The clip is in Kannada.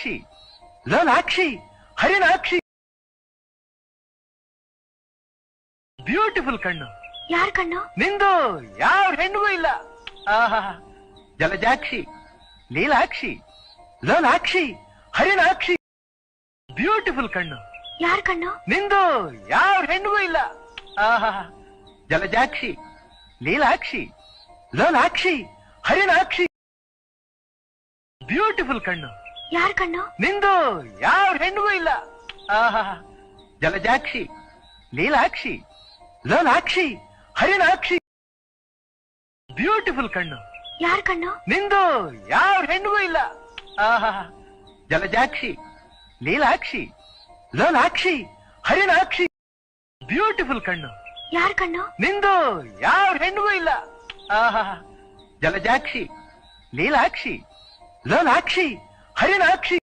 ನೀಲಾಕ್ಷಿ ಲೋಲಾಕ್ಷಿ ಹರಿಣಾಕ್ಷಿ ಬ್ಯೂಟಿಫುಲ್ ಕಣ್ಣು. ಯಾರ್ ಕಣ್ಣು? ನಿಂದು ಯಾವ ಹೆಣ್ಣಿಗೂ ಇಲ್ಲ. ಆಹಾ ಜಲಜಾಕ್ಷಿ ನೀಲಾಕ್ಷಿ ಲೋಲಾಕ್ಷಿ ಹರಿಣಾಕ್ಷಿ ಬ್ಯೂಟಿಫುಲ್ ಕಣ್ಣು. ಯಾರ್ ಕಣ್ಣು? ನಿಂದು ಯಾವ ಹೆಣ್ಣಿಗೂ ಇಲ್ಲ. ಆಹಾ ಜಲಜಾಕ್ಷಿ ನೀಲಾಕ್ಷಿ ಲೋಲಾಕ್ಷಿ ಹರಿಣಾಕ್ಷಿ ಬ್ಯೂಟಿಫುಲ್ ಕಣ್ಣು. ಯಾರ್ ಕಣ್ಣು? ನಿಂದು ಯಾವ ಹೆಣ್ಣಿಗೂ ಇಲ್ಲ. ಆಹಾ ಜಲಜಾಕ್ಷಿ ನೀಲಾಕ್ಷಿ ಲೋಲಾಕ್ಷಿ ಹರಿಣಾಕ್ಷಿ ಬ್ಯೂಟಿಫುಲ್ ಕಣ್ಣು. ಯಾರ್ ಕಣ್ಣು? ನಿಂದು ಯಾವ ಹೆಣ್ಣಿಗೂ ಇಲ್ಲ. ಆಹಾ ಜಲಜಾಕ್ಷಿ ನೀಲಾಕ್ಷಿ ಲೋಲಾಕ್ಷಿ ಹರಿಣಾಕ್ಷಿ ಬ್ಯೂಟಿಫುಲ್ ಕಣ್ಣು. ಯಾರ್ ಕಣ್ಣು? ನಿಂದು ಯಾವ ಹೆಣ್ಣಿಗೂ ಇಲ್ಲ. ಆಹಾ ಜಲಜಾಕ್ಷಿ ನೀಲಾಕ್ಷಿ ಲೋಲಾಕ್ಷಿ ಹರಿಣಾಕ್ಷಿ